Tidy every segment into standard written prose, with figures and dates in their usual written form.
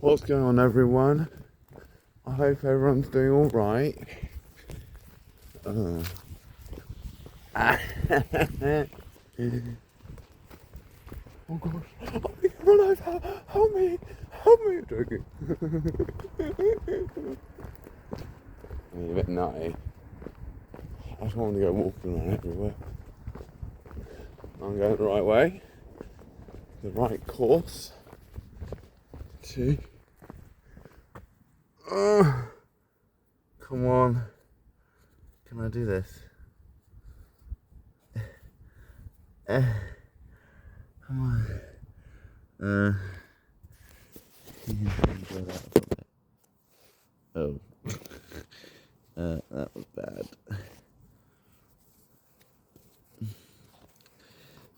What's going on, everyone? I hope everyone's doing alright. Oh gosh. Oh, run over! Help me! Help me! I'm joking. I'm a bit nutty. I just want to go walking around everywhere. I'm going the right way. The right course. Come on. Can I do this? Come on. Oh. That was bad.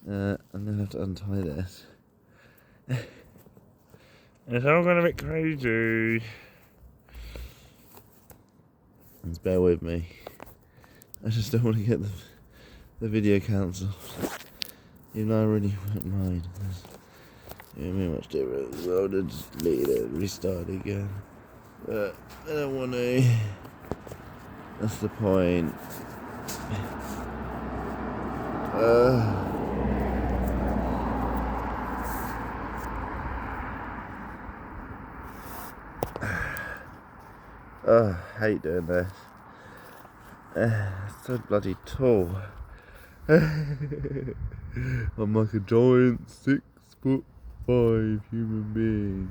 I'm gonna have to untie this. It's all gonna be crazy. Just bear with me. I just don't want to get the video cancelled. Even though I really wouldn't mind. It won't be much difference. I'll just delete it and restart again. But I don't want to. That's the point. I hate doing this. It's so bloody tall. I'm like a giant 6'5" human being.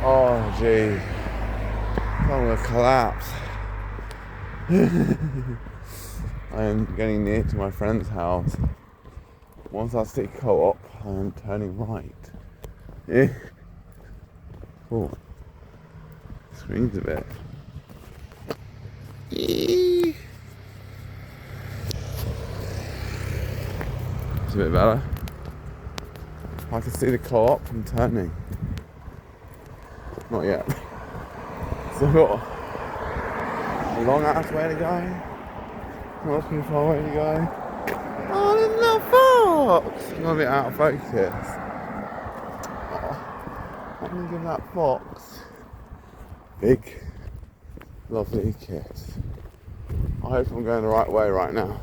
Oh gee, I'm gonna collapse. I am getting near to my friend's house. Once I see co-op, I am turning right. Oh, screams a bit. It's a bit better. I can see the co-op from turning. Not yet. So I've got a long ass way to go. Not too far way to go. Oh, there's a little fox! I'm a bit out of focus. Oh, I'm gonna give that fox big, lovely kiss. I hope I'm going the right way right now.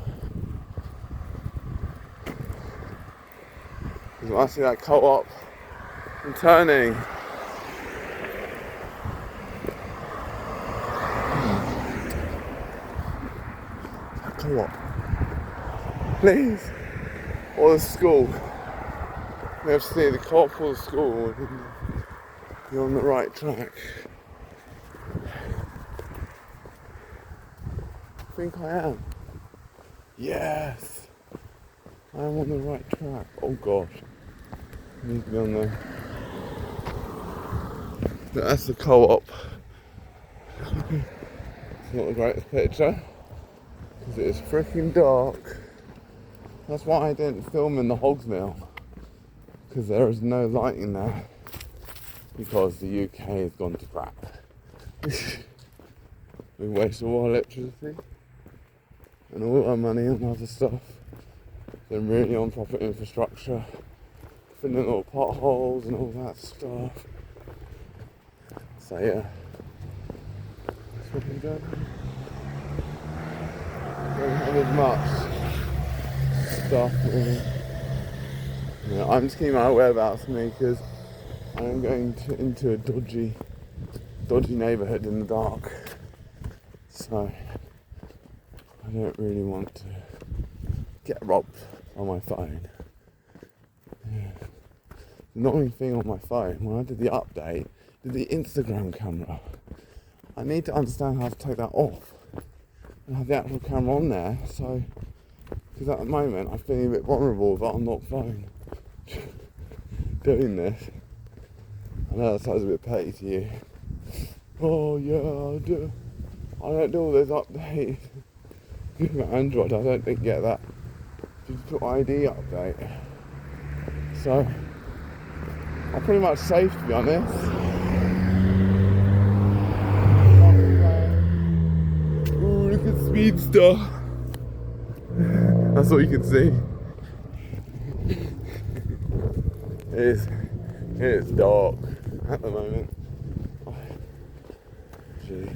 Because when I see that co-op, I'm turning. That co-op. Please. Or the school. We have to see the co-op or the school. You're on the right track. I think I am. Yes. I am on the right track. Oh gosh. I need to be on there. That's the co-op. It's not the greatest picture. Because it is freaking dark. That's why I didn't film in the hogs mill. Because there is no lighting there. Because the UK has gone to crap. We waste all our electricity and all our money on other stuff than really on proper infrastructure, filling little potholes and all that stuff. So yeah, that's what we do. Don't have as much stuff. I'm just keeping my whereabouts for me because I am going into a dodgy neighbourhood in the dark. So I don't really want to get robbed on my phone. Yeah. The annoying thing on my phone, when I did the update, did the Instagram camera. I need to understand how to take that off and have the actual camera on there. So, because at the moment I'm feeling a bit vulnerable with an unlocked phone doing this. I know that sounds a bit petty to you. Oh yeah, I don't do all those updates. Even Android, I don't think get that digital ID update. So I'm pretty much safe, to be honest. speedster. That's all you can see. It is dark at the moment. Gee.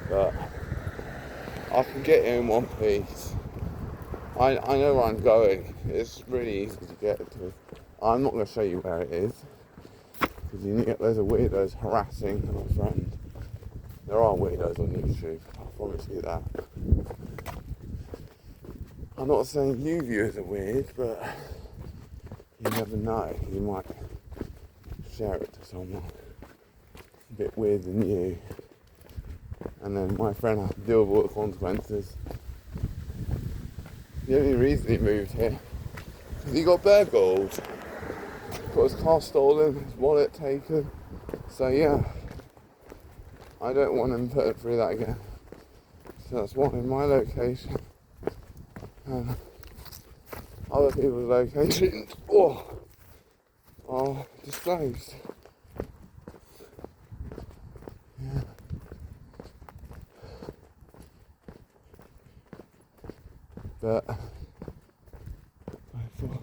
But I can get here in one piece. I know where I'm going. It's really easy to get to. I'm not going to show you where it is, because there's a weirdos harassing my friend. There are weirdos on YouTube, I promise you that. I'm not saying you viewers are weird, but you never know. You might share it to someone a bit weird than you, and then my friend has to deal with all the consequences. The only reason he moved here is he got bear gold. Got his car stolen, his wallet taken. So yeah, I don't want him put through that again. So that's why my location and other people's locations are disclosed. Yeah. But I thought,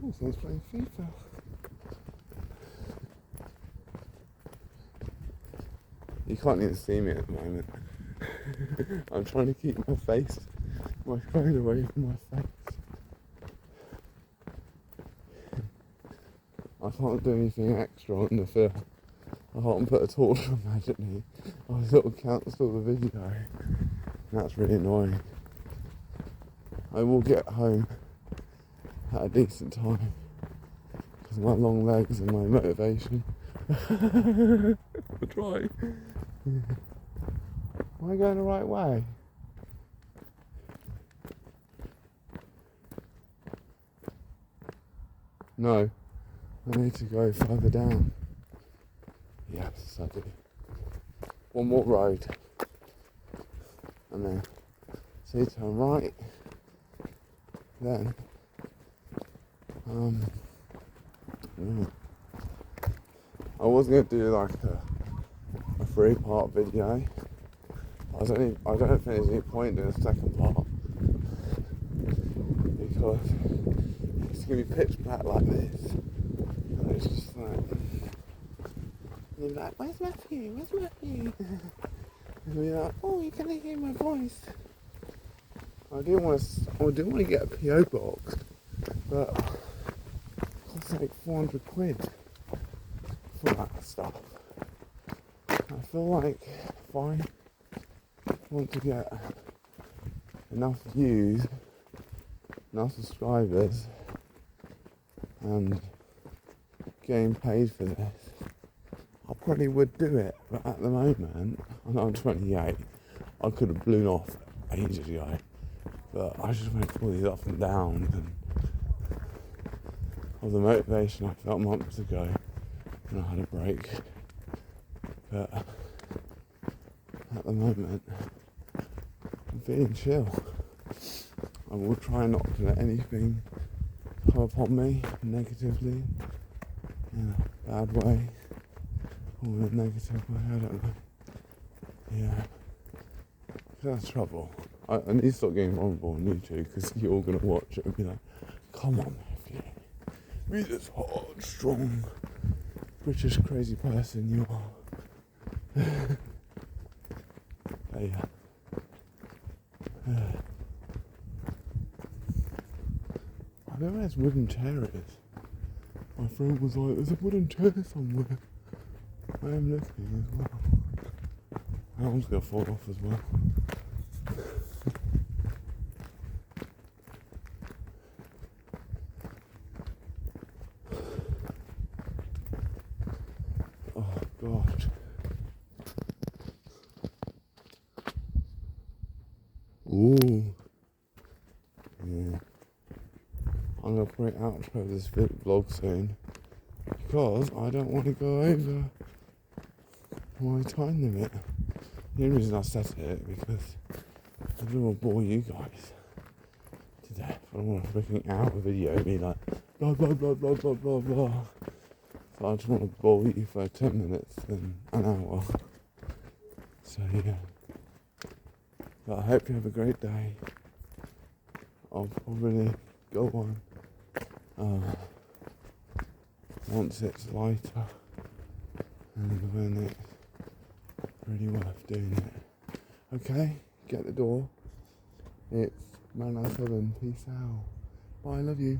oh, someone's playing FIFA. You can't even see me at the moment. I'm trying to keep my phone away from my face. I can't do anything extra on the film. I can't put a torch on magically. I sort of cancel the video. That's really annoying. I will get home at a decent time because my long legs and my motivation. I'll try. Am I going the right way? No, I need to go further down. Yes, I do. One more road. And then, see, turn right. Then, I was going to do like a 3-part video. I don't think there's any point in the second part, because it's going to be pitch black like this, and it's just like, you're like, where's Matthew? And you're like, oh, you can hear my voice. I do want to get a PO box, but it costs like 400 quid for that stuff. I feel like if I want to get enough views, enough subscribers, and getting paid for this, I probably would do it. But at the moment, I know I'm 28, I could have blown off ages ago. But I just went through all these ups and downs and of the motivation I felt months ago when I had a break. But at the moment, I'm feeling chill. I will try not to let anything come upon me negatively, in a bad way, or in a negative way, I don't know. Yeah, that's trouble. I need to stop getting vulnerable on YouTube, because you're all going to watch it and be like, come on, Matthew, be this hard, strong, British crazy person you are. Yeah. I know where this wooden chair is. My friend was like, there's a wooden chair somewhere. I am looking as well. That one's going to fall off as well. Oh God. Ooh. Yeah. I'm going to put it out for this vlog soon, because I don't want to go over my time limit. The only reason I said it because I don't want to bore you guys to death. I don't want to freaking out a video and be like blah blah blah blah blah blah blah. So I just want to bore you for 10 minutes and an hour. So yeah. But I hope you have a great day. I'll probably go on once it's lighter and when it's really worth doing it. Okay, get the door. It's Man 7. Peace out. Bye, love you.